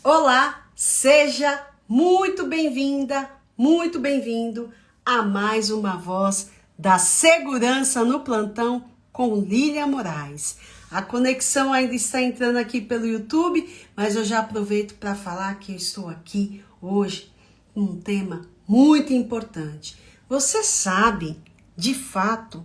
Olá, seja muito bem-vinda, muito bem-vindo a mais uma voz da segurança no plantão com Lília Moraes. A conexão ainda está entrando aqui pelo YouTube, mas eu já aproveito para falar que eu estou aqui hoje com um tema muito importante. Você sabe, de fato,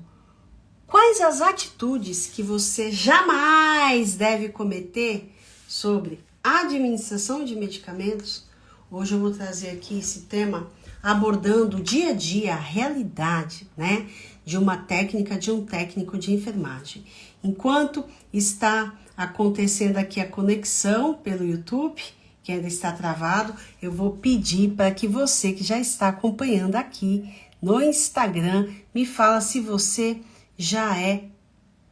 quais as atitudes que você jamais deve cometer sobre administração de medicamentos? Hoje eu vou trazer aqui esse tema abordando o dia a dia, a realidade, né, de uma técnica, de um técnico de enfermagem. Enquanto está acontecendo aqui a conexão pelo YouTube, que ainda está travado, eu vou pedir para que você que já está acompanhando aqui no Instagram, me fala se você já é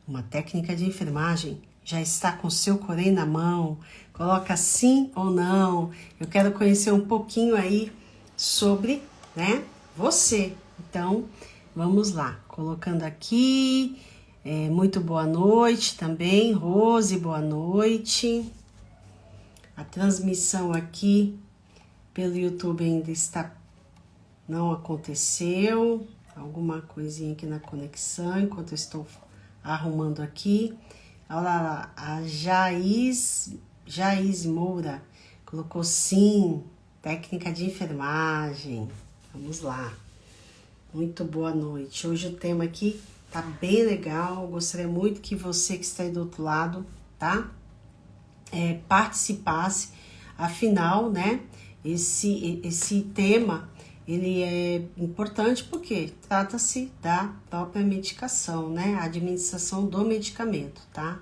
uma técnica de enfermagem, já está com seu Corém na mão, coloca sim ou não. Eu quero conhecer um pouquinho aí sobre, né, você. Então, vamos lá, colocando aqui, muito boa noite também, Rose, boa noite. A transmissão aqui pelo YouTube ainda não aconteceu, alguma coisinha aqui na conexão, enquanto eu estou arrumando aqui. Olha lá, a Jaiz Moura colocou sim, técnica de enfermagem. Vamos lá. Muito boa noite. Hoje o tema aqui tá bem legal. Gostaria muito que você que está aí do outro lado, tá? Participasse. Afinal, né? Esse tema ele é importante porque trata-se da própria medicação, né? A administração do medicamento, tá?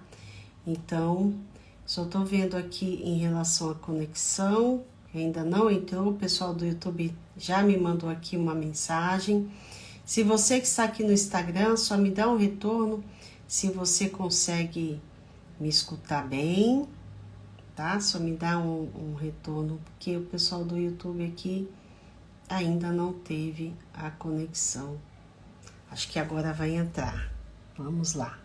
Então, só tô vendo aqui em relação à conexão, ainda não entrou, o pessoal do YouTube já me mandou aqui uma mensagem. Se você que está aqui no Instagram, só me dá um retorno se você consegue me escutar bem, tá? Só me dá um retorno, porque o pessoal do YouTube aqui ainda não teve a conexão. Acho que agora vai entrar. Vamos lá.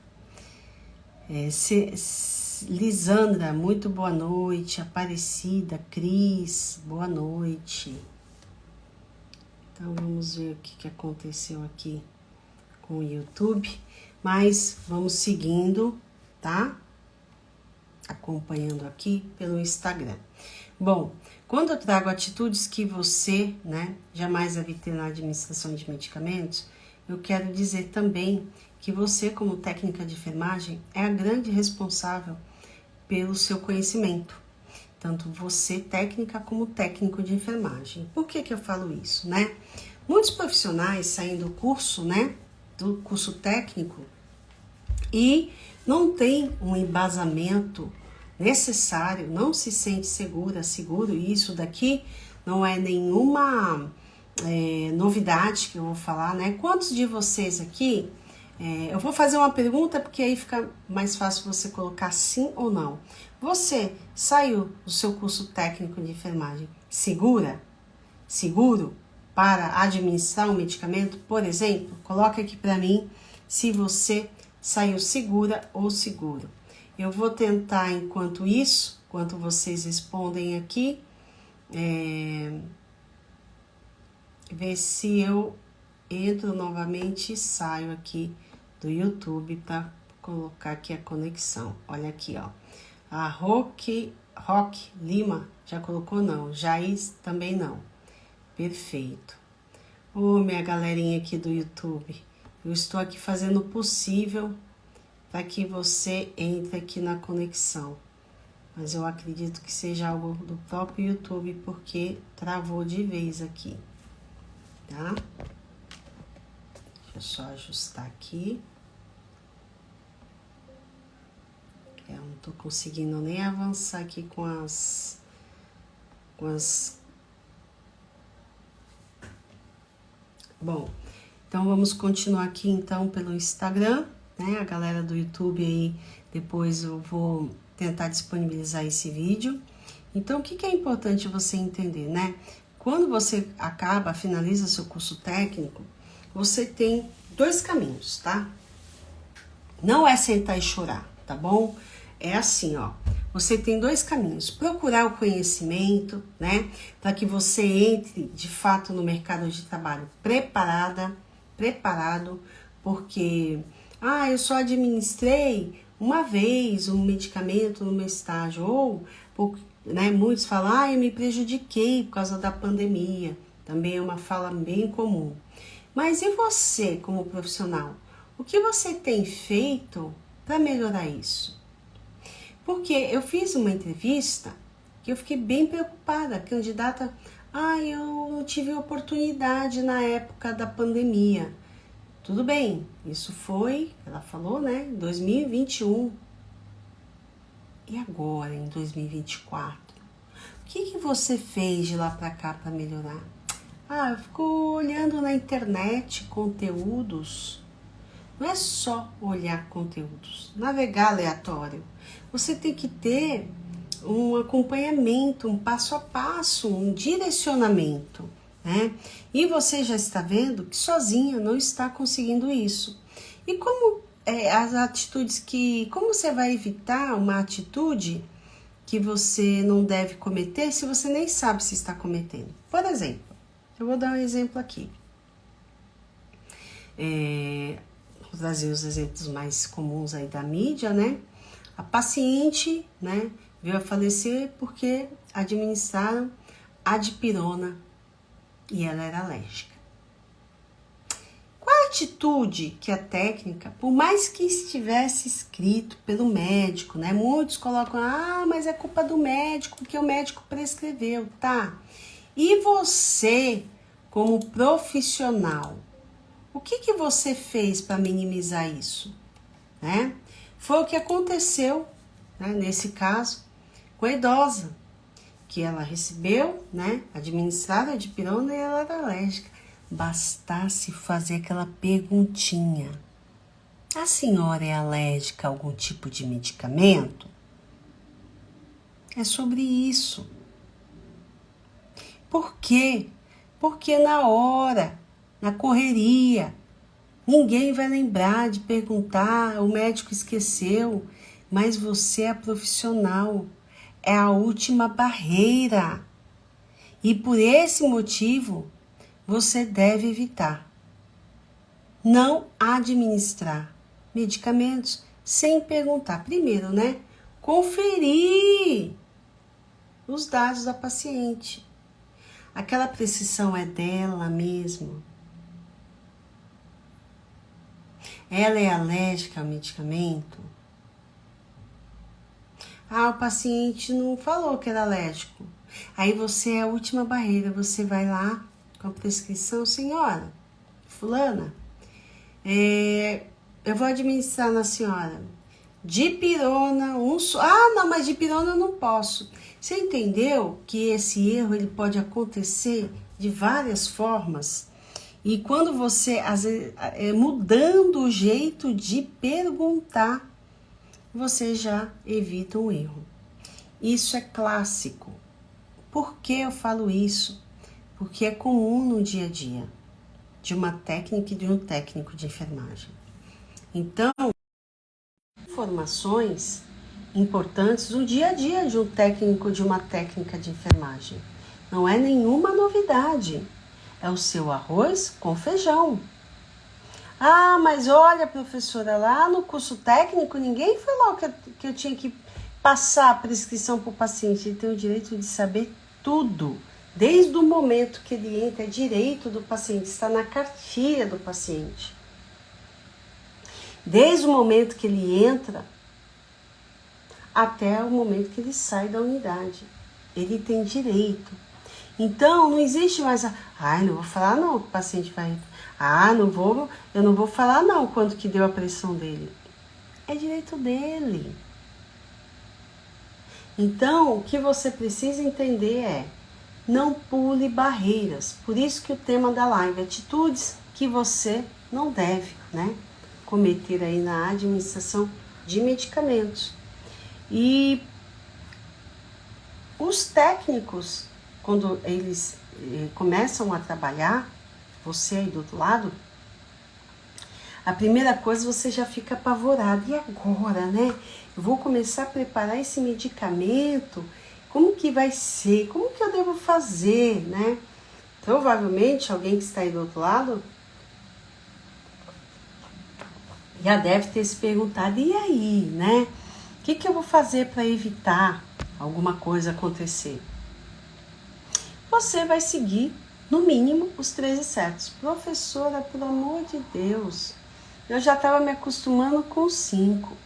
Lisandra, muito boa noite. Aparecida, Cris, boa noite. Então vamos ver o que aconteceu aqui com o YouTube. Mas vamos seguindo, tá? Acompanhando aqui pelo Instagram. Bom, quando eu trago atitudes que você, né, jamais deve ter na administração de medicamentos, eu quero dizer também que você, como técnica de enfermagem, é a grande responsável pelo seu conhecimento. Tanto você, técnica, como técnico de enfermagem. Por que eu falo isso, né? Muitos profissionais saem do curso, né, do curso técnico e não tem um embasamento necessário, não se sente seguro, e isso daqui não é nenhuma novidade que eu vou falar, né? Quantos de vocês aqui, eu vou fazer uma pergunta porque aí fica mais fácil você colocar sim ou não. Você saiu do seu curso técnico de enfermagem seguro para administrar um medicamento, por exemplo? Coloca aqui para mim se você saiu segura ou seguro. Eu vou tentar, enquanto vocês respondem aqui, ver se eu entro novamente e saio aqui do YouTube para colocar aqui a conexão. Olha aqui, ó. A Rock Lima já colocou não. Jaiz também não. Perfeito. Ô, minha galerinha aqui do YouTube, eu estou aqui fazendo o possível para que você entre aqui na conexão. Mas eu acredito que seja algo do próprio YouTube, porque travou de vez aqui, tá? Deixa eu só ajustar aqui. Eu não tô conseguindo nem avançar aqui com as... Bom, então vamos continuar aqui então pelo Instagram, né? A galera do YouTube aí, depois eu vou tentar disponibilizar esse vídeo. Então, o que é importante você entender, né? Quando você finaliza seu curso técnico, você tem dois caminhos, tá? Não é sentar e chorar, tá bom? É assim, ó. você tem dois caminhos: procurar o conhecimento, né, para que você entre de fato no mercado de trabalho preparado, porque eu só administrei uma vez um medicamento no meu estágio, ou né, muitos falam, eu me prejudiquei por causa da pandemia, também é uma fala bem comum. Mas e você, como profissional? O que você tem feito para melhorar isso? Porque eu fiz uma entrevista que eu fiquei bem preocupada. A candidata, eu não tive oportunidade na época da pandemia. Tudo bem, isso foi, ela falou, né, em 2021. E agora, em 2024? O que você fez de lá para cá para melhorar? Eu fico olhando na internet conteúdos. Não é só olhar conteúdos, navegar aleatório. Você tem que ter um acompanhamento, um passo a passo, um direcionamento, né? E você já está vendo que sozinha não está conseguindo isso. E como as atitudes como você vai evitar uma atitude que você não deve cometer se você nem sabe se está cometendo? Por exemplo, eu vou dar um exemplo aqui. Vou trazer os exemplos mais comuns aí da mídia, né? A paciente, né, veio a falecer porque administraram a dipirona e ela era alérgica. Qual a atitude que a técnica, por mais que estivesse escrito pelo médico, né? Muitos colocam, mas é culpa do médico, porque o médico prescreveu, tá? E você, como profissional, o que você fez para minimizar isso? Né? Foi o que aconteceu, né, nesse caso, com a idosa, que ela recebeu, né, administrada a dipirona e ela era alérgica. Bastasse fazer aquela perguntinha: a senhora é alérgica a algum tipo de medicamento? É sobre isso. Por quê? Porque na hora, na correria, ninguém vai lembrar de perguntar, o médico esqueceu, mas você é profissional, é a última barreira. E por esse motivo, você deve evitar. Não administrar medicamentos sem perguntar. Primeiro, né? Conferir os dados da paciente. Aquela prescrição é dela mesmo? Ela é alérgica ao medicamento? O paciente não falou que era alérgico. Aí você é a última barreira, você vai lá com a prescrição: senhora, fulana, eu vou administrar na senhora dipirona, não, mas dipirona eu não posso. Você entendeu que esse erro ele pode acontecer de várias formas? E quando você, às vezes, mudando o jeito de perguntar, você já evita um erro. Isso é clássico. Por que eu falo isso? Porque é comum no dia a dia de uma técnica e de um técnico de enfermagem. Então, informações importantes no dia a dia de um técnico, de uma técnica de enfermagem. Não é nenhuma novidade. É o seu arroz com feijão. Mas olha, professora, lá no curso técnico ninguém falou que eu tinha que passar a prescrição para o paciente. Ele tem o direito de saber tudo. Desde o momento que ele entra, é direito do paciente, está na cartilha do paciente. Desde o momento que ele entra até o momento que ele sai da unidade. Ele tem direito. Então, não existe mais não vou falar não, o paciente vai... eu não vou falar não quanto que deu a pressão dele. É direito dele. Então, o que você precisa entender é: não pule barreiras. Por isso que o tema da live, atitudes que você não deve, né, cometer aí na administração de medicamentos. E os técnicos, quando eles começam a trabalhar, você aí do outro lado, a primeira coisa você já fica apavorado. E agora, né? Eu vou começar a preparar esse medicamento. Como que vai ser? Como que eu devo fazer, né? Provavelmente alguém que está aí do outro lado já deve ter se perguntado, e aí, né? O que eu vou fazer para evitar alguma coisa acontecer? Você vai seguir, no mínimo, os 13 certos. Professora, pelo amor de Deus, eu já estava me acostumando com 5.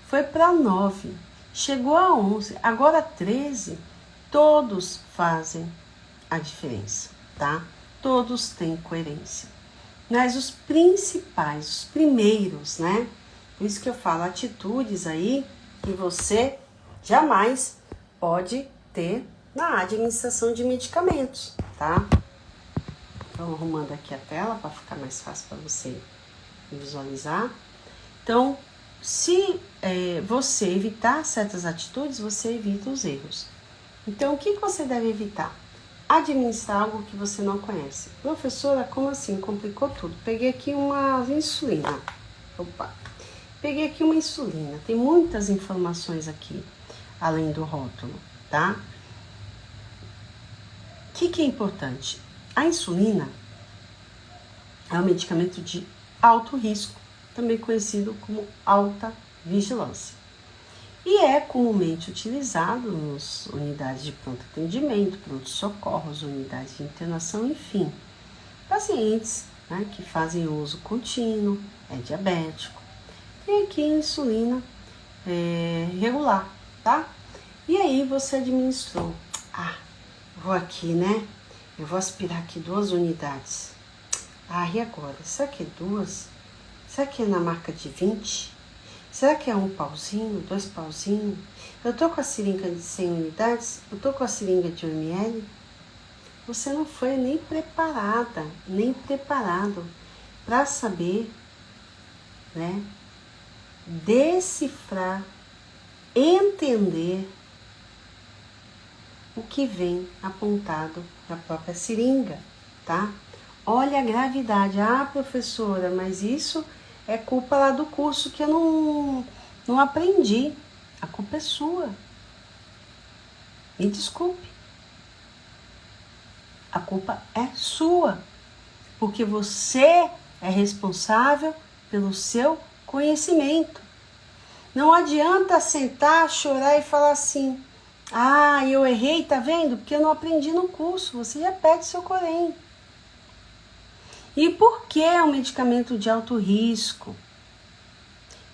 Foi para 9. Chegou a 11. Agora 13. Todos fazem a diferença, tá? Todos têm coerência. Mas os principais, os primeiros, né? Por isso que eu falo, atitudes aí que você jamais pode ter na administração de medicamentos, tá? Então, arrumando aqui a tela para ficar mais fácil para você visualizar. Então, se você evitar certas atitudes, você evita os erros. Então, o que você deve evitar? Administrar algo que você não conhece. Professora, como assim? Complicou tudo. Peguei aqui uma insulina. Peguei aqui uma insulina. Tem muitas informações aqui, além do rótulo, tá? O que é importante? A insulina é um medicamento de alto risco, também conhecido como alta vigilância. E é comumente utilizado nas unidades de pronto atendimento, pronto-socorros, unidades de internação, enfim. Pacientes, né, que fazem uso contínuo, é diabético. E aqui insulina regular, tá? E aí você administrou. Vou aqui, né? Eu vou aspirar aqui 2 unidades. E agora? Será que é 2? Será que é na marca de 20? Será que é 1 pauzinho, 2 pauzinhos? Eu tô com a seringa de 100 unidades? Eu tô com a seringa de 1 ml? Você não foi nem preparada, nem preparado para saber, né? Decifrar, entender o que vem apontado na própria seringa, tá? Olha a gravidade. Professora, mas isso é culpa lá do curso que eu não aprendi. A culpa é sua. Me desculpe. A culpa é sua. Porque você é responsável pelo seu conhecimento. Não adianta sentar, chorar e falar assim: eu errei, tá vendo? Porque eu não aprendi no curso. Você já perde seu corém. E por que é um medicamento de alto risco?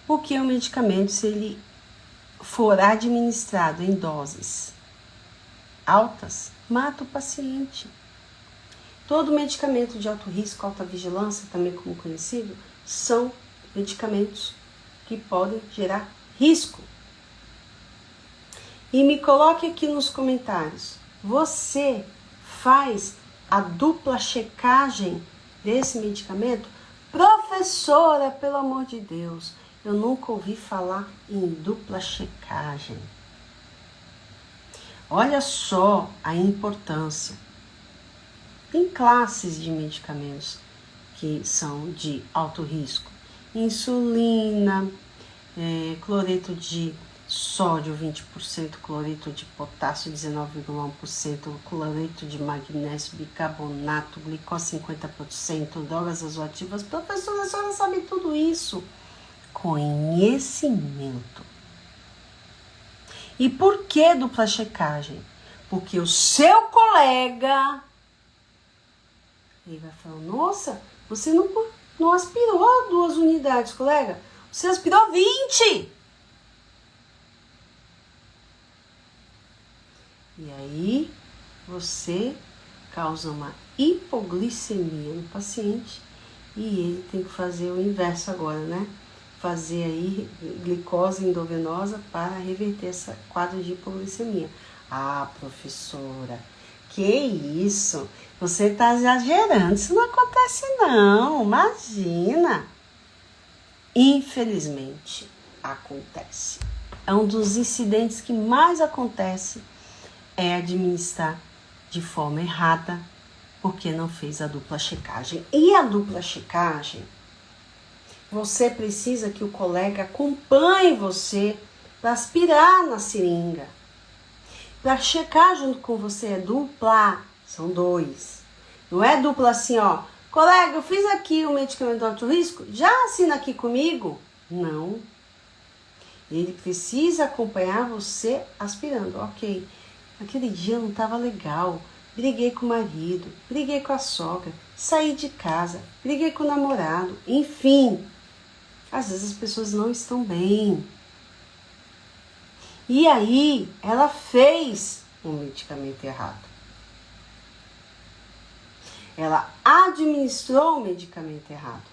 Porque o medicamento, se ele for administrado em doses altas, mata o paciente. Todo medicamento de alto risco, alta vigilância, também como conhecido, são medicamentos que podem gerar risco. E me coloque aqui nos comentários, você faz a dupla checagem desse medicamento? Professora, pelo amor de Deus, eu nunca ouvi falar em dupla checagem. Olha só a importância. Tem classes de medicamentos que são de alto risco. Insulina, cloreto de sódio 20%, cloreto de potássio 19,1%, cloreto de magnésio, bicarbonato, glicose 50%, drogas vasoativas. Professora, a senhora sabe tudo isso? Conhecimento. E por que dupla checagem? Porque o seu colega, ele vai falar: nossa, você não aspirou 2 unidades, colega. Você aspirou 20. E aí, você causa uma hipoglicemia no paciente e ele tem que fazer o inverso agora, né? Fazer aí glicose endovenosa para reverter esse quadro de hipoglicemia. Professora, que isso? Você está exagerando, isso não acontece não, imagina. Infelizmente, acontece. É um dos incidentes que mais acontece, é administrar de forma errada, porque não fez a dupla checagem. E a dupla checagem você precisa que o colega acompanhe você para aspirar na seringa. Para checar junto com você é dupla, são 2. Não é dupla assim, ó. Colega, eu fiz aqui o medicamento de alto risco, já assina aqui comigo? Não. Ele precisa acompanhar você aspirando. Ok, aquele dia não estava legal. Briguei com o marido, briguei com a sogra, saí de casa, briguei com o namorado. Enfim, às vezes as pessoas não estão bem. E aí, ela fez um medicamento errado. Ela administrou o medicamento errado.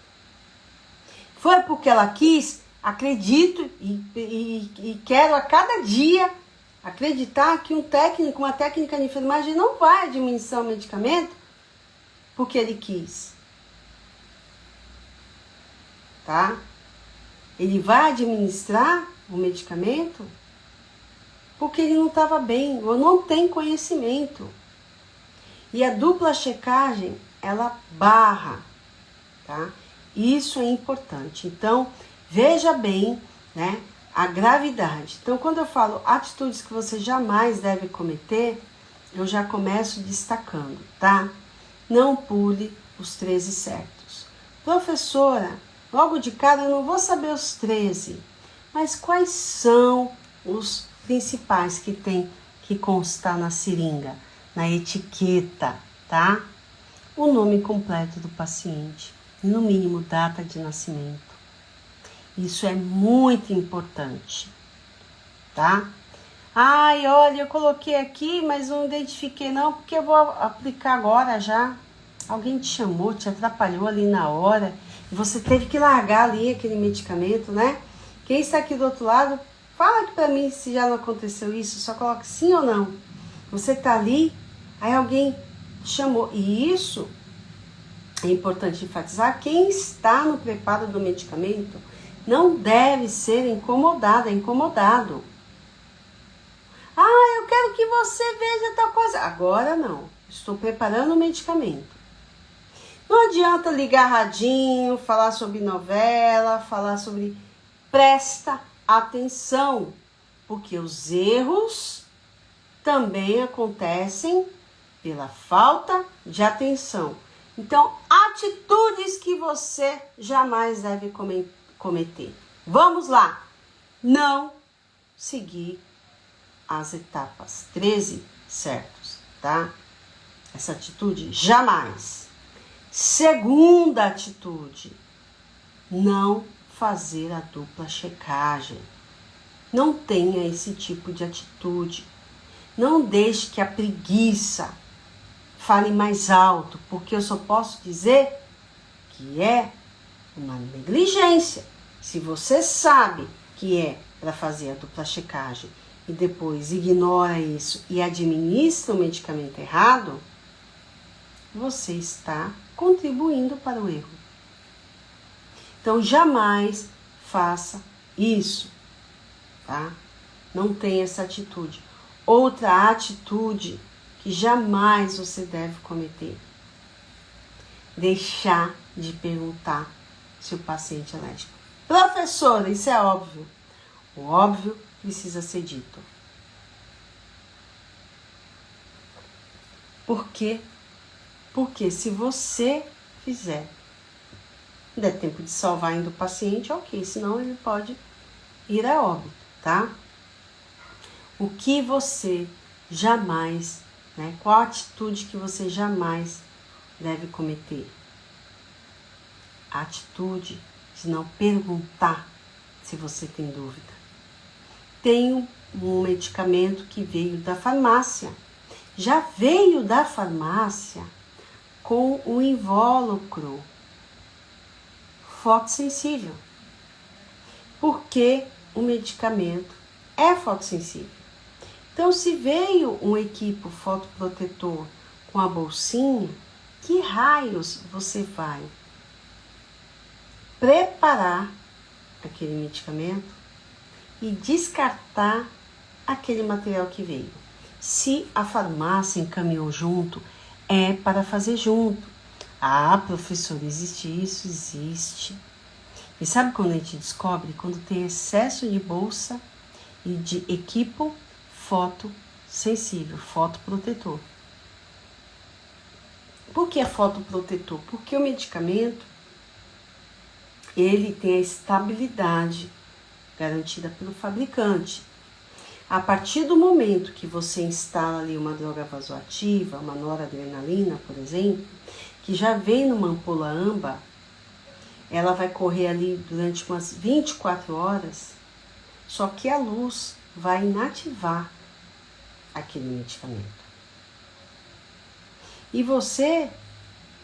Foi porque ela quis, acredito e quero a cada dia acreditar que uma técnica de enfermagem não vai administrar o medicamento porque ele quis. Tá? Ele vai administrar o medicamento porque ele não estava bem ou não tem conhecimento. E a dupla checagem, ela barra, tá? Isso é importante. Então, veja bem, né, a gravidade. Então, quando eu falo atitudes que você jamais deve cometer, eu já começo destacando, tá? Não pule os 13 certos. Professora, logo de cara eu não vou saber os 13, mas quais são os principais que tem que constar na seringa, na etiqueta, tá? O nome completo do paciente, no mínimo data de nascimento. Isso é muito importante, tá? Ai, olha, eu coloquei aqui, mas não identifiquei não, porque eu vou aplicar agora já. Alguém te chamou, te atrapalhou ali na hora, e você teve que largar ali aquele medicamento, né? Quem está aqui do outro lado, fala aqui pra mim se já não aconteceu isso, só coloca sim ou não. Você tá ali, aí alguém chamou. E isso é importante enfatizar, quem está no preparo do medicamento não deve ser incomodado. Ah, eu quero que você veja tal coisa. Agora não, estou preparando o medicamento. Não adianta ligar radinho, falar sobre novela, falar sobre... Presta atenção, porque os erros também acontecem pela falta de atenção. Então, atitudes que você jamais deve cometer. Vamos lá. Não seguir as etapas 13 certos, tá? Essa atitude jamais. Segunda atitude, não fazer a dupla checagem. Não tenha esse tipo de atitude. Não deixe que a preguiça fale mais alto, porque eu só posso dizer que é uma negligência. Se você sabe que é para fazer a dupla checagem e depois ignora isso e administra o medicamento errado, você está contribuindo para o erro. Então, jamais faça isso, tá? Não tenha essa atitude. Outra atitude que jamais você deve cometer: deixar de perguntar se o paciente é alérgico. Professora, isso é óbvio. O óbvio precisa ser dito. Por quê? Porque se você fizer, der tempo de salvar ainda o paciente, ok, senão ele pode ir a óbito, tá? O que você jamais, né? Qual a atitude que você jamais deve cometer? A atitude de não perguntar se você tem dúvida. Tenho um medicamento que veio da farmácia. Já veio da farmácia com o invólucro fotossensível. Porque o medicamento é fotossensível. Então, se veio um equipo fotoprotetor com a bolsinha, que raios você vai preparar aquele medicamento e descartar aquele material que veio? Se a farmácia encaminhou junto, é para fazer junto. Ah, professor, existe isso? Existe. E sabe quando a gente descobre? Quando tem excesso de bolsa e de equipo fotossensível, fotoprotetor. Por que é fotoprotetor? Porque o medicamento, ele tem a estabilidade garantida pelo fabricante. A partir do momento que você instala ali uma droga vasoativa, uma noradrenalina, por exemplo, que já vem numa ampola âmbar, ela vai correr ali durante umas 24 horas, só que a luz vai inativar aquele medicamento. E você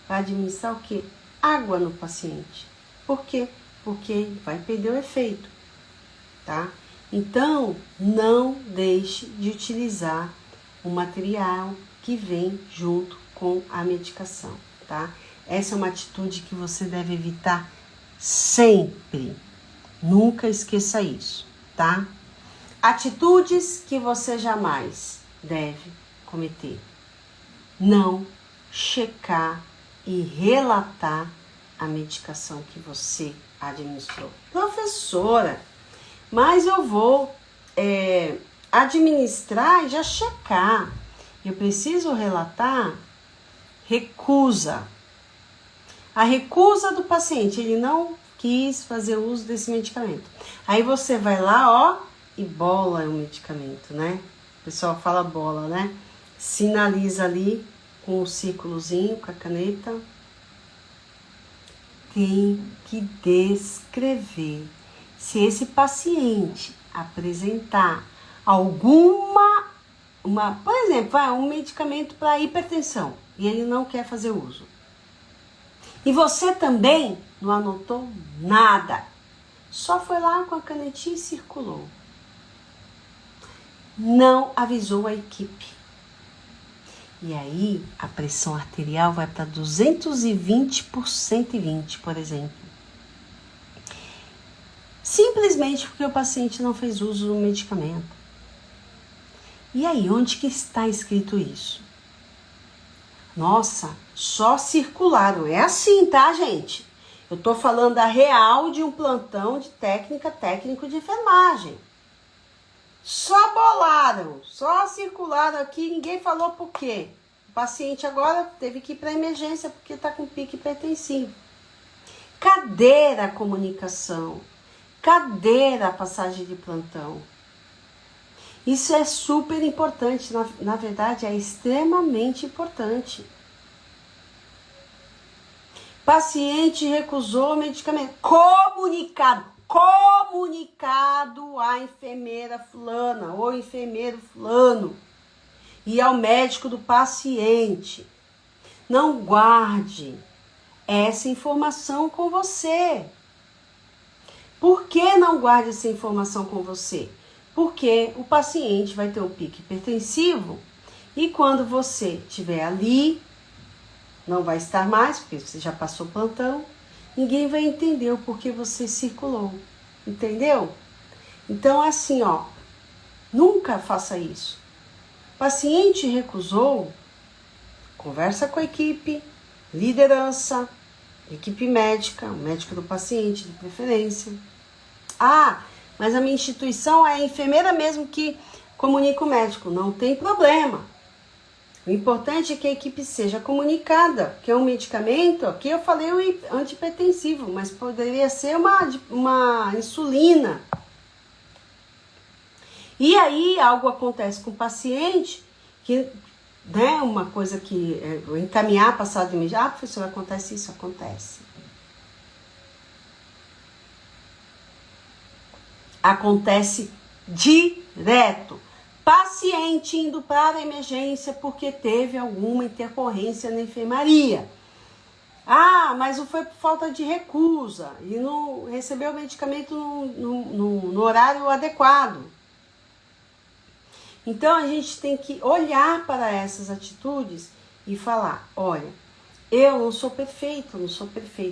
vai administrar o quê? Água no paciente. Por quê? Porque ele vai perder o efeito, tá? Então, não deixe de utilizar o material que vem junto com a medicação, tá? Essa é uma atitude que você deve evitar sempre. Nunca esqueça isso, tá? Atitudes que você jamais deve cometer. Não checar e relatar a medicação que você administrou. Professora, mas eu vou administrar e já checar. Eu preciso relatar recusa. A recusa do paciente, ele não quis fazer uso desse medicamento. Aí você vai lá, ó, e bola o medicamento, né? O pessoal fala bola, né? Sinaliza ali com o círculozinho, com a caneta. Tem que descrever. Se esse paciente apresentar por exemplo, um medicamento para hipertensão e ele não quer fazer uso. E você também não anotou nada. Só foi lá com a canetinha e circulou. Não avisou a equipe. E aí, a pressão arterial vai para 220 por 120, por exemplo. Simplesmente porque o paciente não fez uso do medicamento. E aí, onde que está escrito isso? Nossa, só circularam. É assim, tá, gente? Eu tô falando a real de um plantão de técnico de enfermagem. Só bolaram, só circularam aqui, ninguém falou por quê. O paciente agora teve que ir para emergência porque está com pique hipertensivo. Cadê a comunicação? Cadê a passagem de plantão? Isso é super importante, na verdade é extremamente importante. Paciente recusou o medicamento. Comunicado à enfermeira fulana ou enfermeiro fulano e ao médico do paciente. Não guarde essa informação com você. Por que não guarde essa informação com você? Porque o paciente vai ter um pique hipertensivo e quando você estiver ali, não vai estar mais, porque você já passou plantão, ninguém vai entender o porquê você circulou, entendeu? Então, assim, ó, nunca faça isso. Paciente recusou, conversa com a equipe, liderança, equipe médica, o médico do paciente, de preferência. Ah, mas a minha instituição é a enfermeira mesmo que comunica o médico. Não tem problema. O importante é que a equipe seja comunicada, que é um medicamento, aqui eu falei o antihipertensivo, mas poderia ser uma insulina. E aí algo acontece com o paciente, que, né, uma coisa que encaminhar passado de imediato, professor, acontece isso, acontece. Acontece direto. Paciente indo para a emergência porque teve alguma intercorrência na enfermaria. Ah, mas foi por falta de recusa e não recebeu o medicamento no horário adequado. Então a gente tem que olhar para essas atitudes e falar, olha, eu não sou perfeito,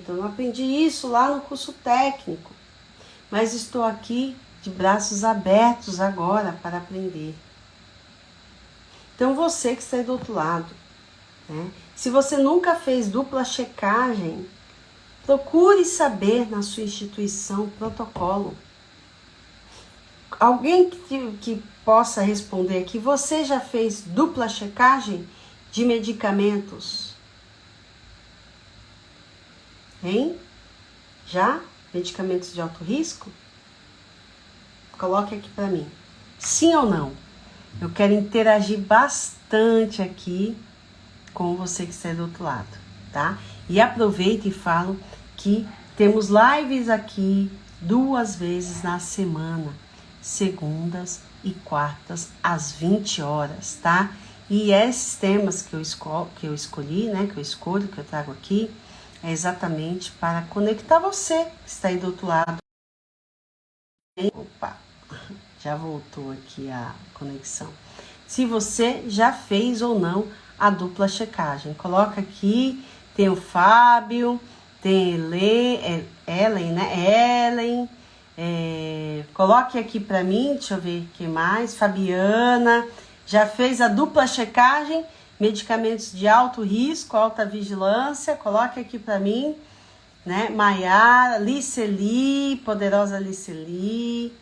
eu não aprendi isso lá no curso técnico, mas estou aqui de braços abertos agora para aprender. Então você que está aí do outro lado, né? Se você nunca fez dupla checagem, Procure saber na sua instituição o protocolo. Alguém que possa responder aqui, você já fez dupla checagem de medicamentos? Hein? Já? Medicamentos de alto risco? Coloque aqui para mim. Sim ou não? Eu quero interagir bastante aqui com você que está do outro lado, tá? E aproveito e falo que temos lives aqui 2 vezes na semana, segundas e quartas, às 20 horas, tá? E esses temas que eu escolhi, né? Que eu escolho, que eu trago aqui, é exatamente para conectar você que está aí do outro lado. Opa, já voltou aqui a conexão. Se você já fez ou não a dupla checagem, coloca aqui, tem o Fábio, tem Ellen, né? Ellen, coloque aqui para mim, deixa eu ver o que mais. Fabiana, já fez a dupla checagem, medicamentos de alto risco, alta vigilância, coloque aqui para mim, né? Maiara, Liceli, poderosa Liceli,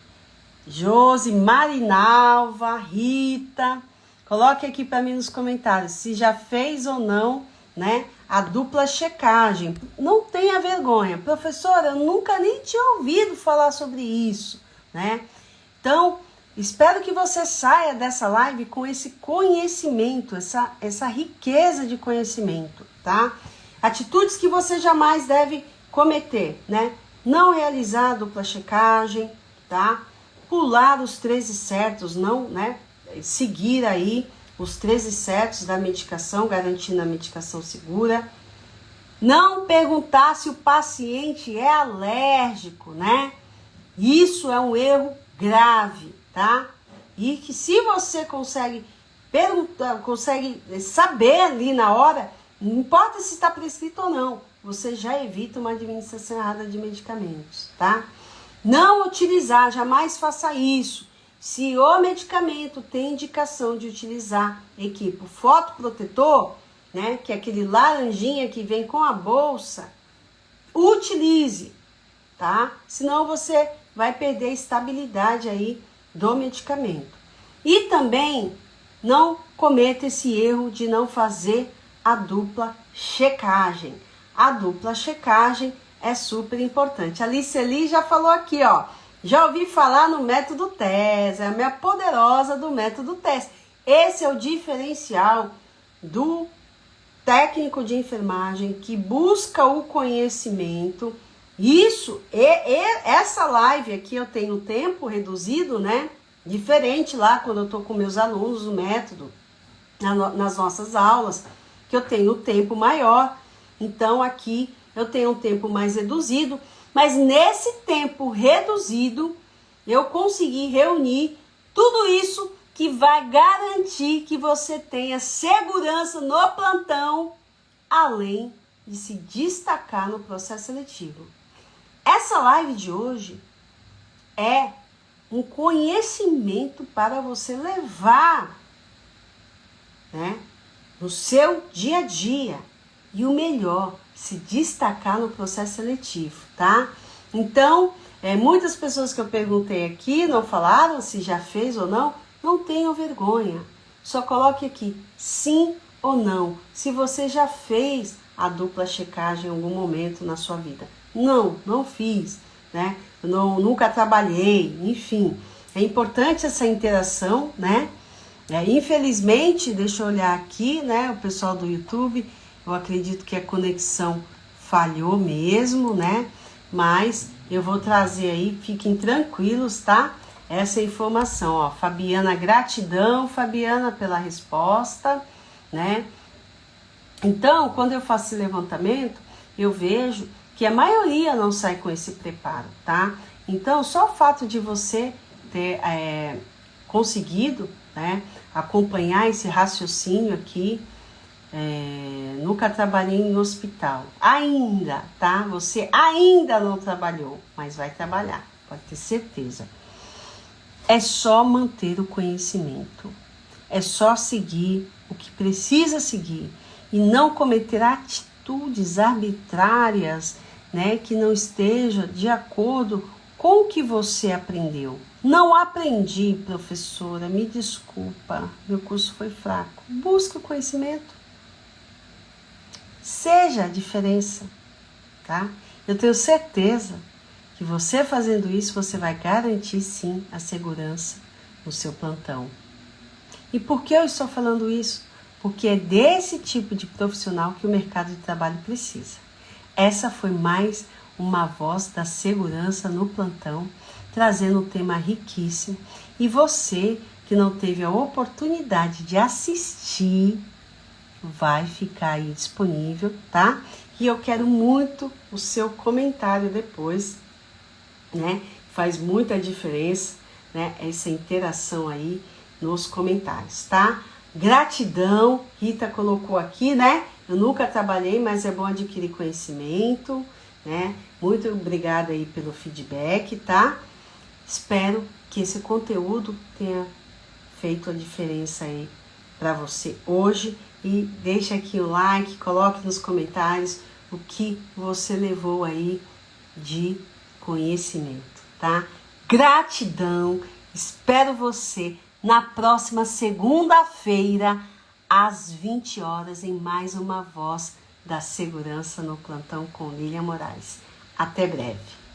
Josi, Marinalva, Rita, coloque aqui para mim nos comentários se já fez ou não, né, a dupla checagem. Não tenha vergonha, professora, eu nunca nem tinha ouvido falar sobre isso, né? Então, espero que você saia dessa live com esse conhecimento, essa riqueza de conhecimento, tá? Atitudes que você jamais deve cometer, né? Não realizar a dupla checagem, tá? Pular os 13 certos, não, né? Seguir aí os 13 certos da medicação, garantindo a medicação segura. Não perguntar se o paciente é alérgico, né? Isso é um erro grave, tá? E que se você consegue perguntar, consegue saber ali na hora, não importa se está prescrito ou não, você já evita uma administração errada de medicamentos, tá? Não utilizar, jamais faça isso. Se o medicamento tem indicação de utilizar equipo fotoprotetor, né, que é aquele laranjinha que vem com a bolsa, utilize, tá? Senão você vai perder a estabilidade aí do medicamento. E também não cometa esse erro de não fazer a dupla checagem. A dupla checagem é super importante. A Liceli já falou aqui, ó. Já ouvi falar no método TES, é a minha poderosa do método TES. Esse é o diferencial do técnico de enfermagem que busca o conhecimento. Isso, essa live aqui eu tenho tempo reduzido, né? Diferente lá quando eu tô com meus alunos, o método, nas nossas aulas, que eu tenho tempo maior. Então aqui eu tenho um tempo mais reduzido, mas nesse tempo reduzido eu consegui reunir tudo isso que vai garantir que você tenha segurança no plantão, além de se destacar no processo seletivo. Essa live de hoje é um conhecimento para você levar, né, no seu dia a dia. E o melhor, se destacar no processo seletivo, tá? Então, muitas pessoas que eu perguntei aqui não falaram se já fez ou não. Não tenham vergonha. Só coloque aqui sim ou não. Se você já fez a dupla checagem em algum momento na sua vida. Não fiz, né? Nunca trabalhei, enfim. É importante essa interação, né? Infelizmente, deixa eu olhar aqui, né? O pessoal do YouTube, eu acredito que a conexão falhou mesmo, né? Mas eu vou trazer aí, fiquem tranquilos, tá? Essa informação, ó. Fabiana, gratidão, Fabiana, pela resposta, né? Então, quando eu faço esse levantamento, eu vejo que a maioria não sai com esse preparo, tá? Então, só o fato de você ter conseguido, né, acompanhar esse raciocínio aqui, nunca trabalhei em hospital, ainda, tá? Você ainda não trabalhou, mas vai trabalhar, pode ter certeza. É só manter o conhecimento, é só seguir o que precisa seguir e não cometer atitudes arbitrárias, né, que não esteja de acordo com o que você aprendeu. Não aprendi, professora, me desculpa, meu curso foi fraco. Busque o conhecimento. Seja a diferença, tá? Eu tenho certeza que você fazendo isso, você vai garantir sim a segurança no seu plantão. E por que eu estou falando isso? Porque é desse tipo de profissional que o mercado de trabalho precisa. Essa foi mais uma voz da segurança no plantão, trazendo um tema riquíssimo. E você que não teve a oportunidade de assistir, vai ficar aí disponível, tá? E eu quero muito o seu comentário depois, né? Faz muita diferença, né? Essa interação aí nos comentários, tá? Gratidão, Rita colocou aqui, né? Eu nunca trabalhei, mas é bom adquirir conhecimento, né? Muito obrigada aí pelo feedback, tá? Espero que esse conteúdo tenha feito a diferença aí para você hoje e deixa aqui o like, coloque nos comentários o que você levou aí de conhecimento, tá? Gratidão, espero você na próxima segunda-feira, às 20 horas, em mais uma Voz da Segurança no Plantão com Lília Moraes. Até breve.